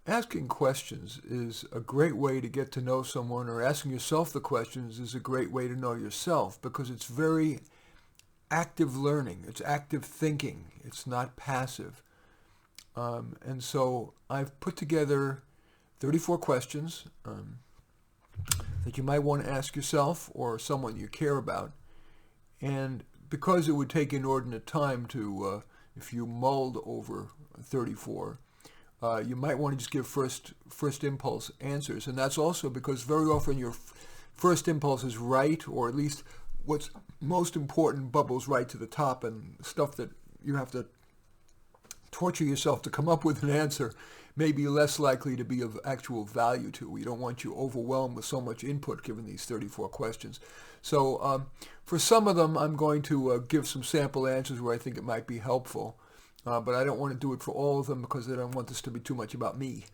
Asking questions is a great way to get to know someone, or asking yourself the questions is a great way to know yourself, because it's very active learning. It's active thinking. It's not passive. And so I've put together 34 questions that you might want to ask yourself or someone you care about. And because it would take inordinate time to, if you mulled over 34, you might want to just give first impulse answers. And that's also because very often your first impulse is right, or at least what's most important bubbles right to the top, and stuff that you have to torture yourself to come up with an answer may be less likely to be of actual value to. We don't want you overwhelmed with so much input given these 34 questions. So for some of them, I'm going to give some sample answers where I think it might be helpful. But I don't want to do it for all of them because I don't want this to be too much about me.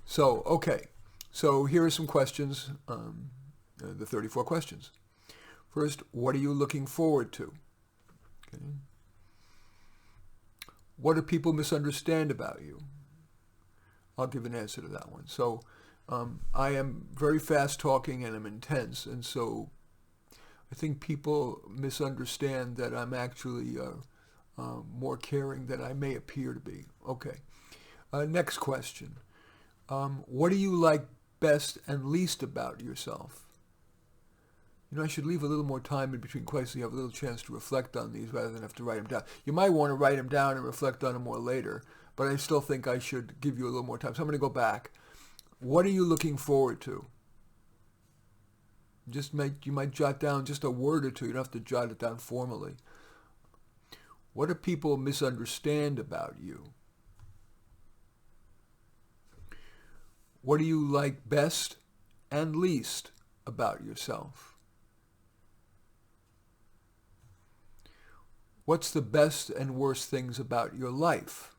Okay. So here are some questions, the 34 questions. First, what are you looking forward to? Okay. What do people misunderstand about you? I'll give an answer to that one. So I am very fast talking and I'm intense, and so I think people misunderstand that I'm actually more caring than I may appear to be. Okay. Next question. What do you like best and least about yourself? I should leave a little more time in between questions so you have a little chance to reflect on these rather than have to write them down. You might want to write them down and reflect on them more later, but I still think I should give you a little more time. So I'm going to go back. What are you looking forward to? You might jot down just a word or two. You don't have to jot it down formally. What do people misunderstand about you? What do you like best and least about yourself? What's the best and worst things about your life?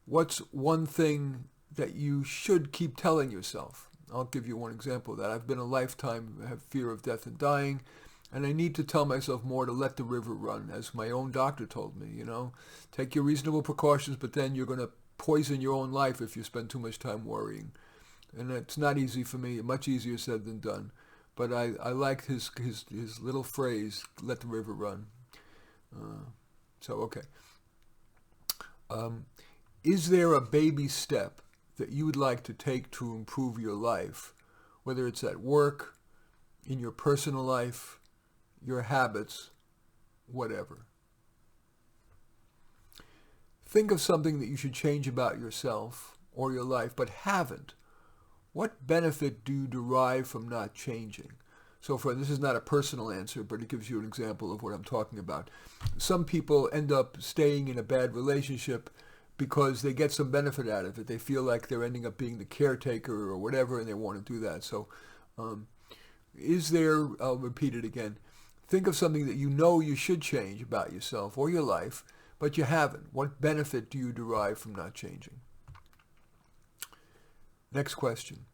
What's one thing that you should keep telling yourself? I'll give you one example of that. I've been a lifetime, I have fear of death and dying, and I need to tell myself more to let the river run, as my own doctor told me, Take your reasonable precautions, but then you're going to poison your own life if you spend too much time worrying. And it's not easy for me, much easier said than done. But I liked his little phrase, let the river run. Okay. Is there a baby step that you would like to take to improve your life, whether it's at work, in your personal life, your habits, whatever? Think of something that you should change about yourself or your life, but haven't. What benefit do you derive from not changing? So this is not a personal answer, but it gives you an example of what I'm talking about. Some people end up staying in a bad relationship because they get some benefit out of it. They feel like they're ending up being the caretaker or whatever, and they want to do that. So I'll repeat it again, think of something that you know you should change about yourself or your life, but you haven't. What benefit do you derive from not changing? Next question.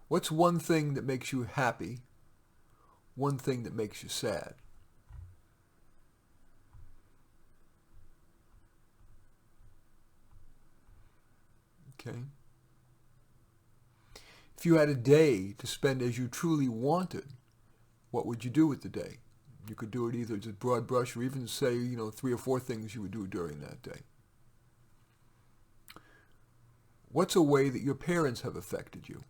What's one thing that makes you happy? One thing that makes you sad? Okay. If you had a day to spend as you truly wanted, what would you do with the day? You could do it either just broad brush or even say, 3 or 4 things you would do during that day. What's a way that your parents have affected you?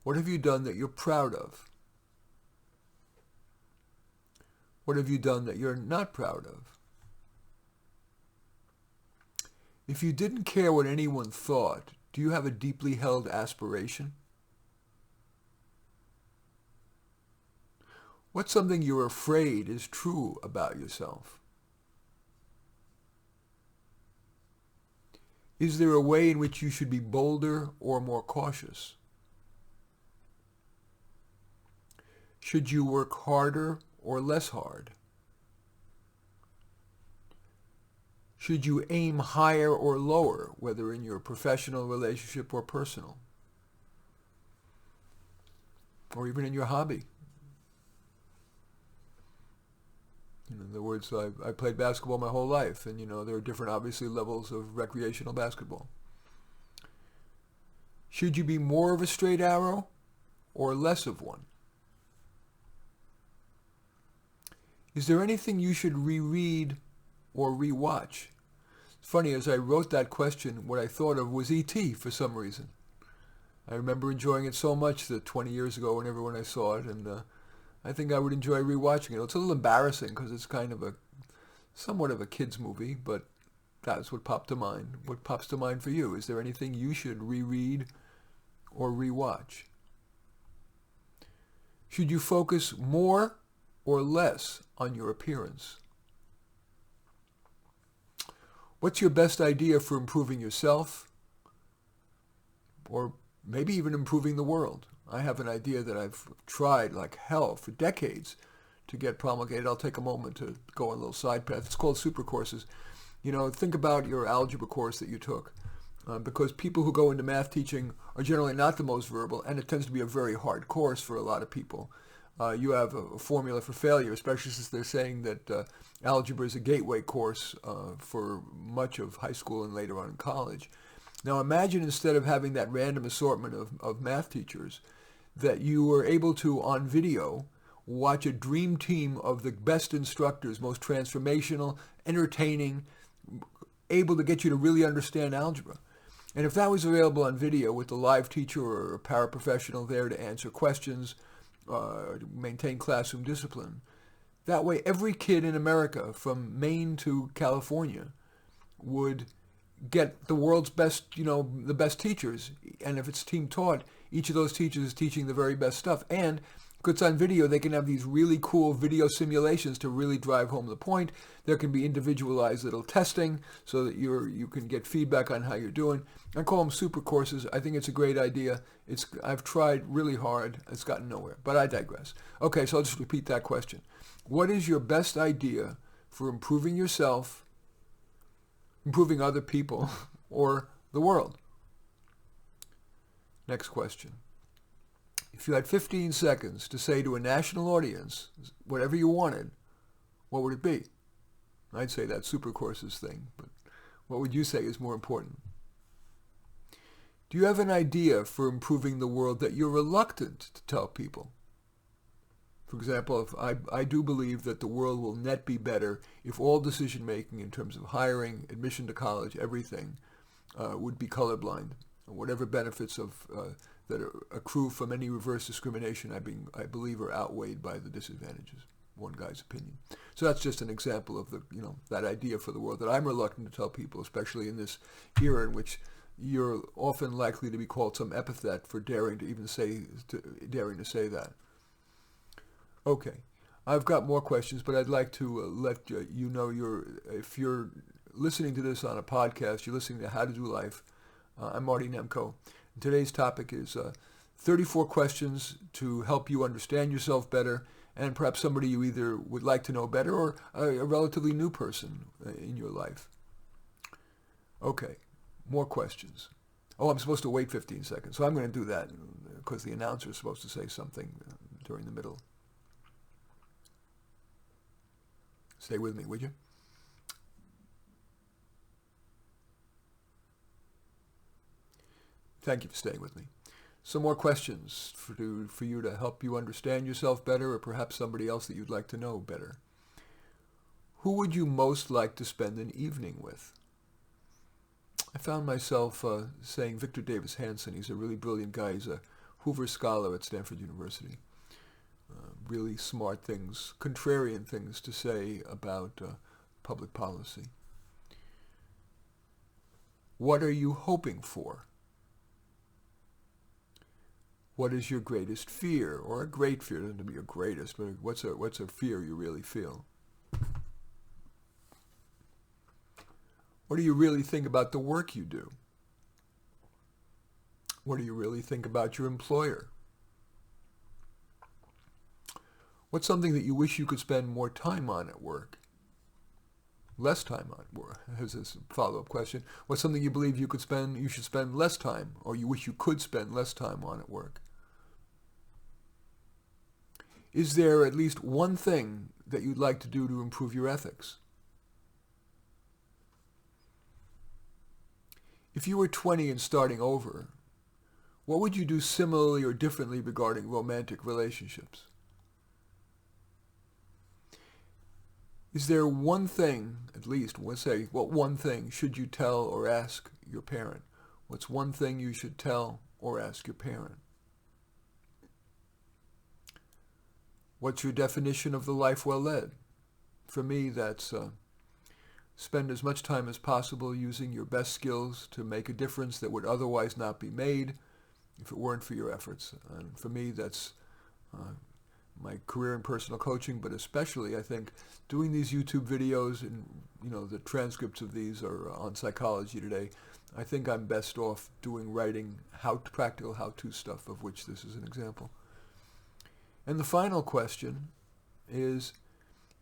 What have you done that you're proud of? What have you done that you're not proud of? If you didn't care what anyone thought, do you have a deeply held aspiration? What's something you're afraid is true about yourself? Is there a way in which you should be bolder or more cautious? Should you work harder or less hard? Should you aim higher or lower, whether in your professional relationship or personal? Or even in your hobby? In other words, I played basketball my whole life, and there are different, obviously, levels of recreational basketball. Should you be more of a straight arrow or less of one? Is there anything you should reread or rewatch? It's funny, as I wrote that question, what I thought of was E.T. for some reason. I remember enjoying it so much that 20 years ago when I saw it, and I think I would enjoy rewatching it. It's a little embarrassing because it's kind of somewhat of a kid's movie, but that's what popped to mind. What pops to mind for you? Is there anything you should reread or rewatch? Should you focus more or less on your appearance? What's your best idea for improving yourself, or maybe even improving the world? I have an idea that I've tried like hell for decades to get promulgated. I'll take a moment to go on a little side path. It's called super courses. Think about your algebra course that you took, because people who go into math teaching are generally not the most verbal, and it tends to be a very hard course for a lot of people. You have a formula for failure, especially since they're saying that algebra is a gateway course for much of high school and later on in college. Now imagine, instead of having that random assortment of math teachers, that you were able to, on video, watch a dream team of the best instructors, most transformational, entertaining, able to get you to really understand algebra. And if that was available on video with a live teacher or a paraprofessional there to answer questions, to maintain classroom discipline, that way every kid in America, from Maine to California, would get the world's best, the best teachers. And if it's team taught, each of those teachers is teaching the very best stuff. And because it's on video, they can have these really cool video simulations to really drive home the point. There can be individualized little testing so that you can get feedback on how you're doing. I call them super courses. I think it's a great idea. I've tried really hard. It's gotten nowhere, but I digress. Okay, so I'll just repeat that question. What is your best idea for improving yourself, improving other people, or the world? Next question. If you had 15 seconds to say to a national audience whatever you wanted, what would it be? I'd say that super courses thing, but what would you say is more important? Do you have an idea for improving the world that you're reluctant to tell people? For example, I do believe that the world will net be better if all decision-making in terms of hiring, admission to college, everything, would be colorblind. Whatever benefits that accrue from any reverse discrimination, I believe, are outweighed by the disadvantages. One guy's opinion. So that's just an example of that idea for the world that I'm reluctant to tell people, especially in this era in which you're often likely to be called some epithet for daring to say that. Okay, I've got more questions, but I'd like to let you know if you're listening to this on a podcast, you're listening to How to Do Life. I'm Marty Nemko. Today's topic is 34 questions to help you understand yourself better, and perhaps somebody you either would like to know better or a relatively new person in your life. Okay, more questions. Oh, I'm supposed to wait 15 seconds, so I'm going to do that because the announcer is supposed to say something during the middle. Stay with me, would you? Thank you for staying with me. Some more questions for you to help you understand yourself better, or perhaps somebody else that you'd like to know better. Who would you most like to spend an evening with? I found myself saying Victor Davis Hanson. He's a really brilliant guy. He's a Hoover Scholar at Stanford University. Really smart things, contrarian things to say about public policy. What are you hoping for? What is your greatest fear, or a great fear? It doesn't have to be your greatest, but what's a fear you really feel? What do you really think about the work you do? What do you really think about your employer? What's something that you wish you could spend more time on at work? Less time on work? Here's this follow-up question. What's something you believe you should spend less time, or you wish you could spend less time on at work? Is there at least one thing that you'd like to do to improve your ethics? If you were 20 and starting over, what would you do similarly or differently regarding romantic relationships? Is there one thing, at least, let's say, what one thing should you tell or ask your parent? What's one thing you should tell or ask your parent? What's your definition of the life well led? For me, that's spend as much time as possible using your best skills to make a difference that would otherwise not be made if it weren't for your efforts. And for me, that's my career in personal coaching, but especially, I think, doing these YouTube videos, and the transcripts of these are on Psychology Today. I think I'm best off doing writing practical how-to stuff, of which this is an example. And the final question is,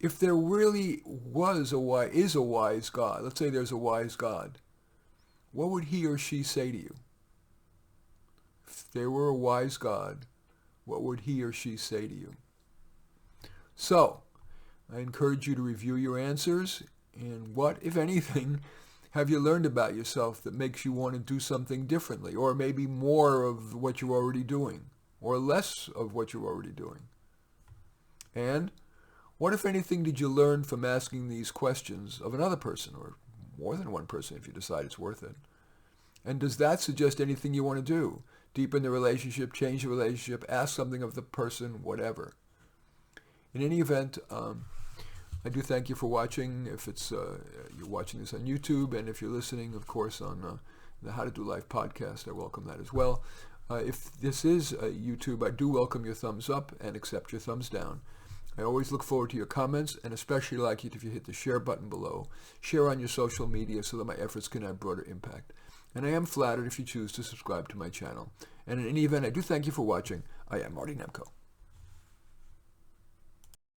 if there really is a wise God, let's say there's a wise God, what would he or she say to you? If there were a wise God, what would he or she say to you? So, I encourage you to review your answers, and what, if anything, have you learned about yourself that makes you want to do something differently, or maybe more of what you're already doing, or less of what you're already doing? And what, if anything, did you learn from asking these questions of another person, or more than one person if you decide it's worth it? And does that suggest anything you want to do? Deepen the relationship, change the relationship, ask something of the person, whatever. In any event, I do thank you for watching. If it's you're watching this on YouTube, and if you're listening, of course, on the How to Do Life podcast, I welcome that as well. If this is YouTube, I do welcome your thumbs up and accept your thumbs down. I always look forward to your comments, and especially like it if you hit the share button below. Share on your social media so that my efforts can have broader impact. And I am flattered if you choose to subscribe to my channel. And in any event, I do thank you for watching. I am Marty Nemko.